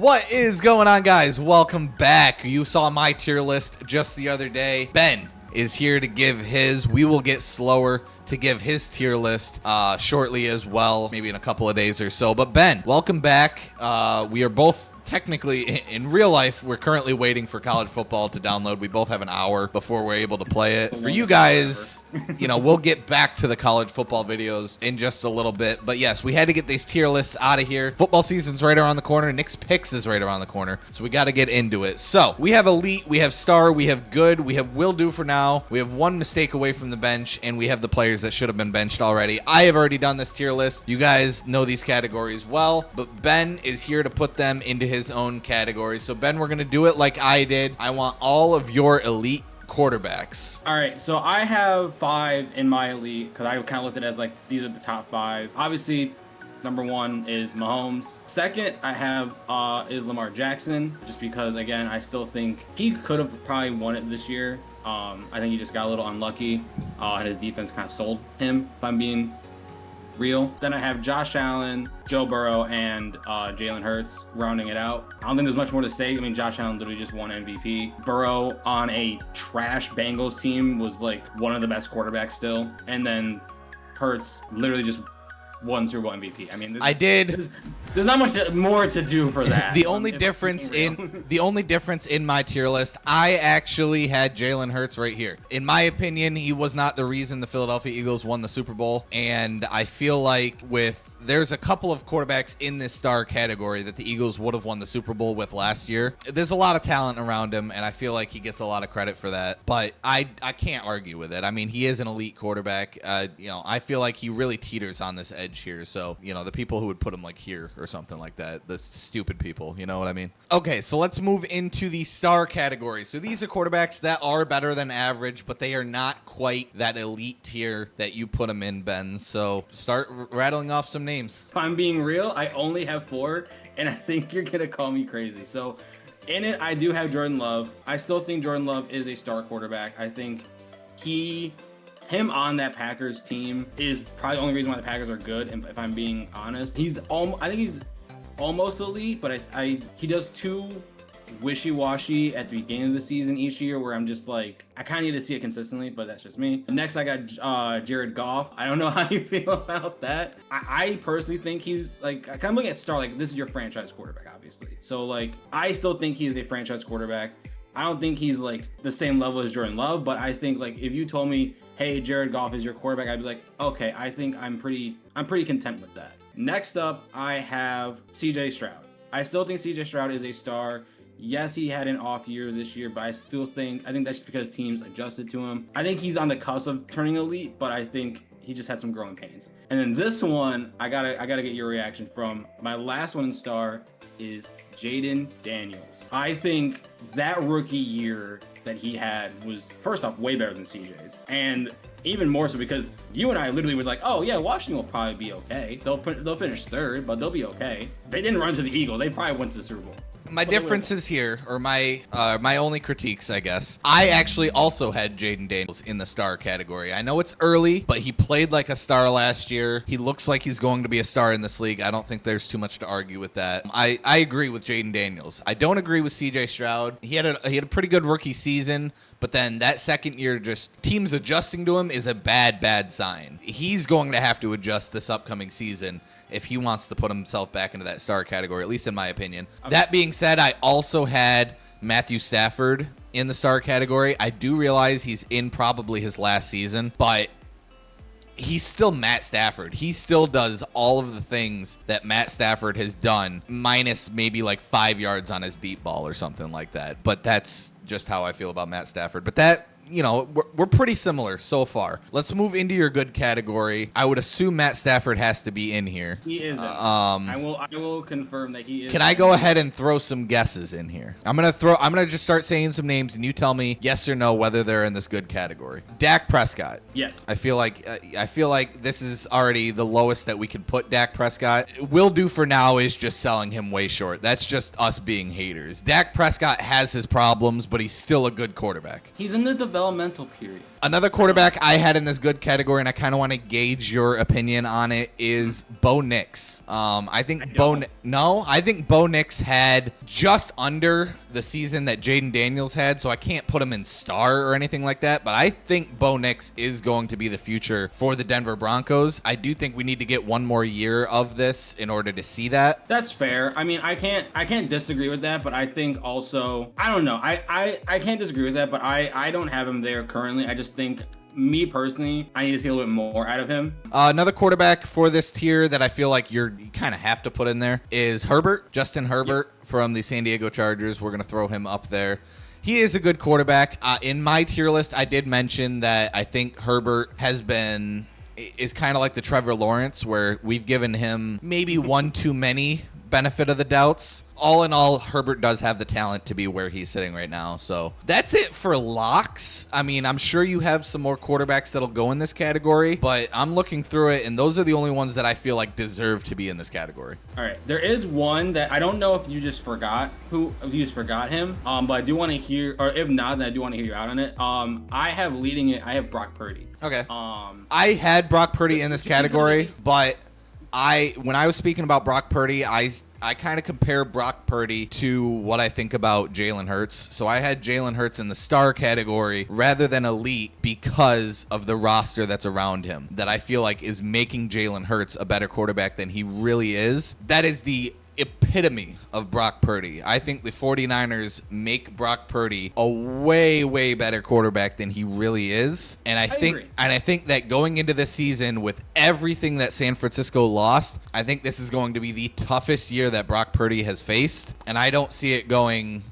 What is going on, guys? Welcome back. You saw my tier list just the other day. Ben is here to give his. We will get slower to give his tier list shortly as well, maybe in a couple of days or so. But Ben, welcome back. We are both technically in real life, we're currently waiting for college football to download. We both have an hour before we're able to play it. For you guys, you know, we'll get back to the college football videos in just a little bit. But yes, we had to get these tier lists out of here. Football season's right around the corner. Nick's picks is right around the corner. So we got to get into it. So we have elite, we have star, we have good, we have will do for now. We have one mistake away from the bench, and we have the players that should have been benched already. I have already done this tier list. You guys know these categories well, but Ben is here to put them into his own category. So Ben, we're going to do it like I did. I want all of your elite quarterbacks. All right, so I have 5 in my elite because I kind of looked at it as like these are the top 5. Obviously, number 1 is Mahomes. Second, I have is Lamar Jackson, just because again I still think he could have probably won it this year. I think he just got a little unlucky, and his defense kind of sold him, if I'm being real. Then I have Josh Allen, Joe Burrow, and Jalen Hurts rounding it out. I don't think there's much more to say. I mean, Josh Allen literally just won MVP. Burrow on a trash Bengals team was like one of the best quarterbacks still. And then Hurts literally just won Super Bowl MVP. I mean, there's not much more to do for that. The only difference in my tier list, I actually had Jalen Hurts right here. In my opinion, he was not the reason the Philadelphia Eagles won the Super Bowl, and I feel like there's a couple of quarterbacks in this star category that the Eagles would have won the Super Bowl with last year. There's a lot of talent around him, and I feel like he gets a lot of credit for that. But I can't argue with it. I mean, he is an elite quarterback. I feel like he really teeters on this edge here. So, the people who would put him like here or something like that, the stupid people, you know what I mean? Okay, so let's move into the star category. So these are quarterbacks that are better than average, but they are not quite that elite tier that you put them in, Ben. So start rattling off some names. If I'm being real, I only have 4, and I think you're gonna call me crazy. So in it, I do have Jordan Love. I still think Jordan Love is a star quarterback. I think him on that Packers team is probably the only reason why the Packers are good. And if I'm being honest, I think he's almost elite, but he does too wishy-washy at the beginning of the season each year, where I'm just like, I kind of need to see it consistently, but that's just me. Next, I got Jared Goff. I don't know how you feel about that. I personally think he's like, I kind of looking at star, like this is your franchise quarterback, obviously. So like, I still think he is a franchise quarterback. I don't think he's like the same level as Jordan Love, but I think like if you told me, hey, Jared Goff is your quarterback, I'd be like, okay, I think I'm pretty content with that. Next up, I have CJ Stroud. I still think CJ Stroud is a star. Yes, he had an off year this year, but I think that's just because teams adjusted to him. I think he's on the cusp of turning elite, but I think he just had some growing pains. And then this one, I gotta get your reaction from. My last one in star is Jayden Daniels. I think that rookie year that he had was, first off, way better than CJ's. And even more so because you and I literally was like, oh yeah, Washington will probably be okay. They'll finish 3rd, but they'll be okay. They didn't run to the Eagles. They probably went to the Super Bowl. My differences here, or my only critiques, I guess. I actually also had Jayden Daniels in the star category. I know it's early, but he played like a star last year. He looks like he's going to be a star in this league. I don't think there's too much to argue with that. I agree with Jayden Daniels. I don't agree with CJ Stroud. He had a pretty good rookie season, but then that second year, just teams adjusting to him is a bad sign. He's going to have to adjust this upcoming season if he wants to put himself back into that star category, at least in my opinion. Okay. That being said, I also had Matthew Stafford in the star category. I do realize he's in probably his last season, but he's still Matt Stafford. He still does all of the things that Matt Stafford has done, minus maybe like 5 yards on his deep ball or something like that. But that's just how I feel about Matt Stafford. But that, we're pretty similar so far. Let's move into your good category. I would assume Matt Stafford has to be in here. He is. I will confirm that he is. Can I go ahead and throw some guesses in here? I'm gonna just start saying some names, and you tell me yes or no whether they're in this good category. Dak Prescott. Yes. I feel like this is already the lowest that we can put Dak Prescott. Will do for now is just selling him way short. That's just us being haters. Dak Prescott has his problems, but he's still a good quarterback. He's in the developmental period. Another quarterback I had in this good category, and I kind of want to gauge your opinion on it, is Bo Nix. I think Bo Nix had just under the season that Jaden Daniels had, so I can't put him in star or anything like that, but I think Bo Nix is going to be the future for the Denver Broncos. I do think we need to get one more year of this in order to see that. That's fair. I mean, I can't disagree with that, but I think also, I don't know. I can't disagree with that, but I don't have him there currently. I just think, me personally, I need to see a little bit more out of him. Another quarterback for this tier that I feel like you kind of have to put in there is Herbert, Justin Herbert from the San Diego Chargers. We're going to throw him up there. He is a good quarterback. In my tier list, I did mention that I think Herbert is kind of like the Trevor Lawrence, where we've given him maybe one too many benefit of the doubts. All in all, Herbert does have the talent to be where he's sitting right now. So that's it for locks. I mean, I'm sure you have some more quarterbacks that'll go in this category, but I'm looking through it, and those are the only ones that I feel like deserve to be in this category. All right, there is one that I don't know if you just forgot him, but I do want to hear, or if not, then I do want to hear you out on it. I have leading it. I have Brock Purdy. Okay. I had Brock Purdy in this category, but when I was speaking about Brock Purdy, I kind of compare Brock Purdy to what I think about Jalen Hurts. So I had Jalen Hurts in the star category rather than elite because of the roster that's around him that I feel like is making Jalen Hurts a better quarterback than he really is. That is the epitome of Brock Purdy. I think the 49ers make Brock Purdy a way, way better quarterback than he really is. And I think that going into this season with everything that San Francisco lost, I think this is going to be the toughest year that Brock Purdy has faced. And I don't see it going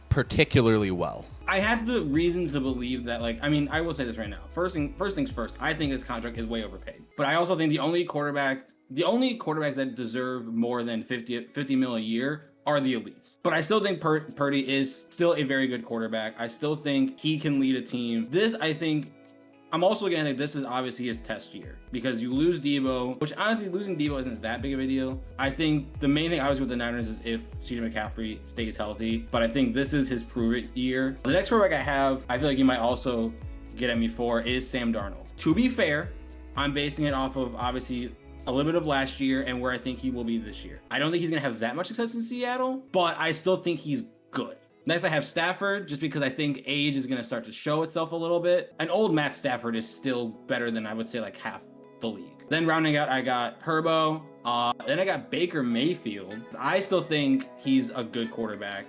particularly well. I have the reason to believe that, I will say this right now. First things first, I think this contract is way overpaid. But I also think the only quarterbacks that deserve more than 50 mil a year are the elites. But I still think Purdy is still a very good quarterback. I still think he can lead a team. I'm also looking at this is obviously his test year because you lose Debo, which honestly losing Debo isn't that big of a deal. I think the main thing obviously with the Niners is if CJ McCaffrey stays healthy, but I think this is his prove it year. The next quarterback I feel like you might also get at me for is Sam Darnold. To be fair, I'm basing it off of obviously a little bit of last year and where I think he will be this year. I don't think he's going to have that much success in Seattle, but I still think he's good. Next, I have Stafford, just because I think age is going to start to show itself a little bit. An old Matt Stafford is still better than I would say like half the league. Then rounding out, I got Herbo. Then I got Baker Mayfield. I still think he's a good quarterback.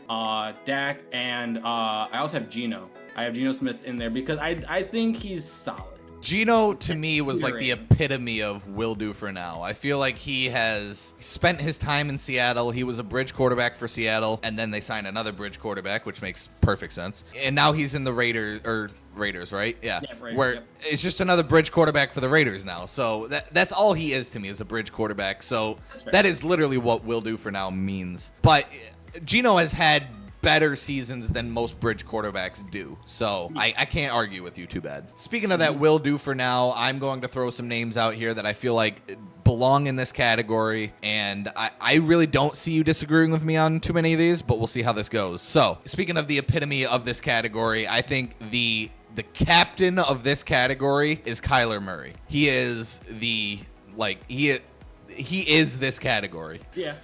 Dak, and I also have Geno. I have Geno Smith in there because I think he's solid. Geno, to me, was like the epitome of will do for now. I feel like he has spent his time in Seattle. He was a bridge quarterback for Seattle, and then they signed another bridge quarterback, which makes perfect sense. And now he's in the Raiders, right? Yeah. Raiders, it's just another bridge quarterback for the Raiders now. So that's all he is to me, is a bridge quarterback. So that is literally what will do for now means. But Geno has had better seasons than most bridge quarterbacks do. So I can't argue with you too bad. Speaking of that will do for now, I'm going to throw some names out here that I feel like belong in this category. And I really don't see you disagreeing with me on too many of these, but we'll see how this goes. So speaking of the epitome of this category, I think the captain of this category is Kyler Murray. He is he is this category. Yeah.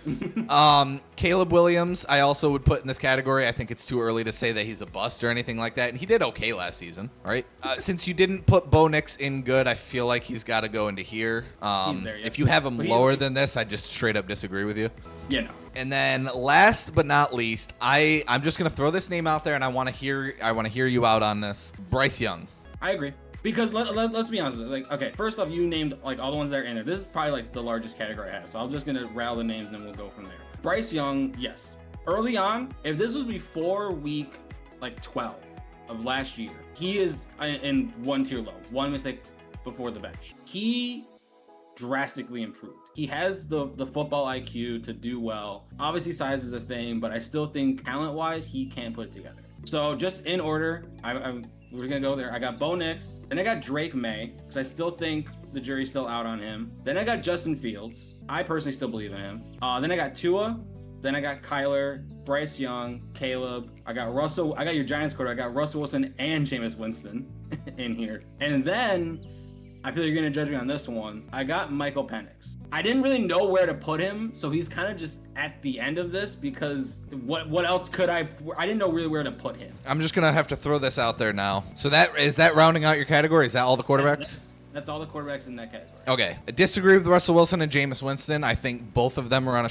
Caleb Williams, I also would put in this category. I think it's too early to say that he's a bust or anything like that. And he did okay last season, right? Since you didn't put Bo Nix in good, I feel like he's got to go into here. He's there, yeah. If you have him lower than this, I just straight up disagree with you. Yeah, no. And then last but not least, I'm just gonna throw this name out there, and I want to hear you out on this. Bryce Young. I agree. Because let's be honest with you. Okay, first off, you named all the ones that are in there. This is probably the largest category I have. So I'm just gonna rattle the names and then we'll go from there. Bryce Young, yes. Early on, if this was before week 12 of last year, he is in one tier low, one mistake before the bench. He drastically improved. He has the football IQ to do well. Obviously, size is a thing, but I still think talent-wise, he can put it together. So just in order, we're gonna go there. I got Bo Nix. Then I got Drake May, because I still think the jury's still out on him. Then I got Justin Fields. I personally still believe in him. Then I got Tua, Then I got Kyler, Bryce Young, Caleb. I got Russell. I got your Giants quarterback. I got Russell Wilson and Jameis Winston in here. And then I feel you're gonna judge me on this one. I got Michael Penix. I didn't really know where to put him, so he's kind of just at the end of this because what else could I didn't know really where to put him. I'm just gonna have to throw this out there now. So that rounding out your category? Is that all the quarterbacks? That's all the quarterbacks in that category. Okay. I disagree with Russell Wilson and Jameis Winston. I think both of them are on a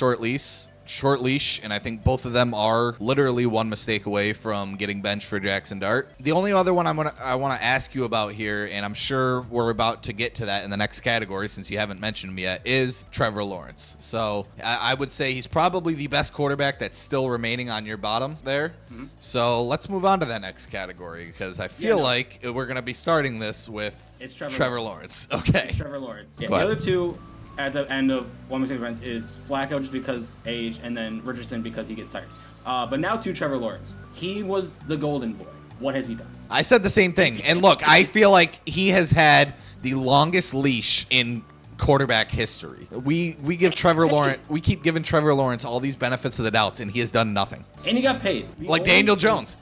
short leash, and I think both of them are literally one mistake away from getting benched for Jackson Dart. The only other one I want to ask you about here, and I'm sure we're about to get to that in the next category since you haven't mentioned him yet, is Trevor Lawrence. So I would say he's probably the best quarterback that's still remaining on your bottom there. Mm-hmm. So let's move on to that next category because I feel like we're going to be starting this with Trevor Lawrence. Okay. It's Trevor Lawrence. Yeah, the other two at the end of one mistake event is Flacco just because age, and then Richardson because he gets tired. But now to Trevor Lawrence. He was the golden boy. What has he done? I said the same thing. And look, I feel like he has had the longest leash in quarterback history. We give Trevor Lawrence, we keep giving Trevor Lawrence all these benefits of the doubts, and he has done nothing. And he got paid. Like Daniel Jones.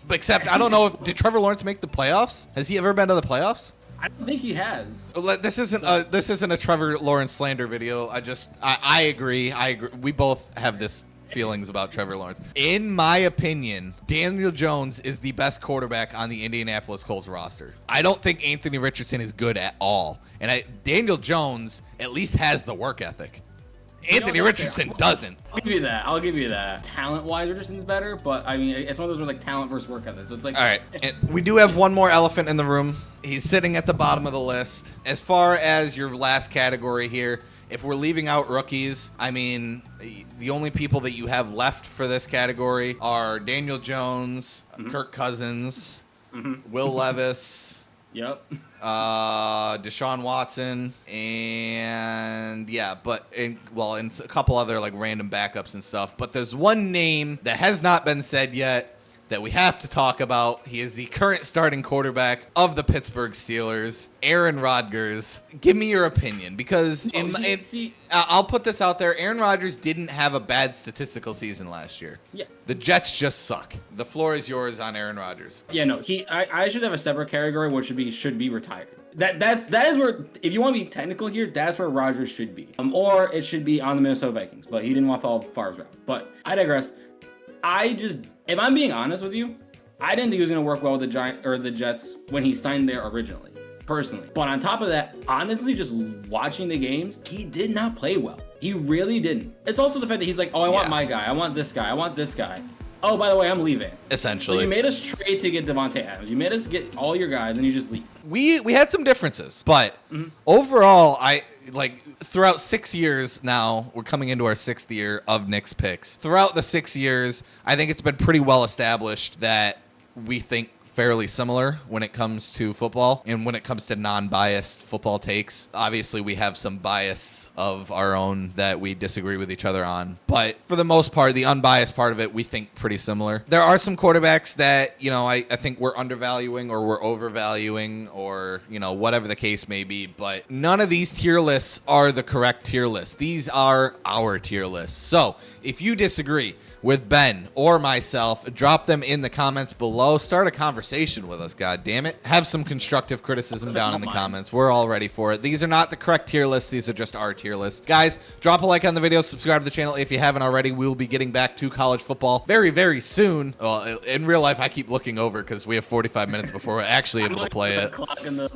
Except I don't know did Trevor Lawrence make the playoffs? Has he ever been to the playoffs? I don't think he has. This isn't a Trevor Lawrence slander video. I agree. We both have this feelings about Trevor Lawrence. In my opinion, Daniel Jones is the best quarterback on the Indianapolis Colts roster. I don't think Anthony Richardson is good at all. And Daniel Jones at least has the work ethic. Anthony Richardson doesn't. I'll give you that. Talent-wise, Richardson's better, but I mean, it's one of those where like talent versus work ethic. So it's like. All right, and we do have one more elephant in the room. He's sitting at the bottom of the list. As far as your last category here, if we're leaving out rookies, I mean, the only people that you have left for this category are Daniel Jones, Kirk Cousins, Will Levis. Yep. Deshaun Watson, and and a couple other like random backups and stuff. But there's one name that has not been said yet that we have to talk about. He is the current starting quarterback of the Pittsburgh Steelers, Aaron Rodgers. Give me your opinion, because I'll put this out there. Aaron Rodgers didn't have a bad statistical season last year. Yeah. The Jets just suck. The floor is yours on Aaron Rodgers. Yeah, no, I should have a separate category which should be retired. That is where, if you want to be technical here, that's where Rodgers should be. Or it should be on the Minnesota Vikings, but he didn't want to follow Favre's route. But I digress. If I'm being honest with you, I didn't think he was going to work well with the Jets when he signed there originally, personally. But on top of that, honestly, just watching the games, he did not play well. He really didn't. It's also the fact that he's like, oh, I want my guy. I want this guy. I want this guy. Oh, by the way, I'm leaving. Essentially. So you made us trade to get Devontae Adams. You made us get all your guys, and you just leave. We had some differences, but overall, throughout 6 years now, we're coming into our 6th year of Nick's picks. Throughout the 6 years, I think it's been pretty well established that we think fairly similar when it comes to football and when it comes to non-biased football takes. Obviously, we have some bias of our own that we disagree with each other on, but for the most part, the unbiased part of it, we think pretty similar. There are some quarterbacks that, I think we're undervaluing or we're overvaluing or, whatever the case may be, but none of these tier lists are the correct tier lists. These are our tier lists. So if you disagree with Ben or myself, drop them in the comments below. Start a conversation with us, god damn it. Have some constructive criticism down in the comments. We're all ready for it. These are not the correct tier lists. These are just our tier lists. Guys, drop a like on the video. Subscribe to the channel if you haven't already. We will be getting back to college football very, very soon. Well, in real life, I keep looking over because we have 45 minutes before we're actually able to play it.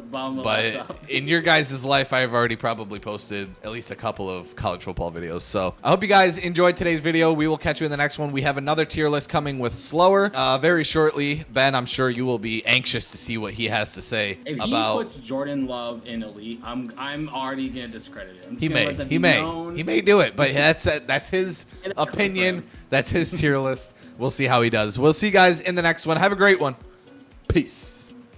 But in your guys' life, I have already probably posted at least a couple of college football videos. So I hope you guys enjoyed today's video. We will catch you in the next one. We have another tier list coming with Slower very shortly. Ben, I'm sure you will be anxious to see what he has to say if about. If he puts Jordan Love in elite, I'm already gonna discredit him. He may do it, but that's his opinion. That's his tier list. We'll see how he does. We'll see you guys in the next one. Have a great one. Peace.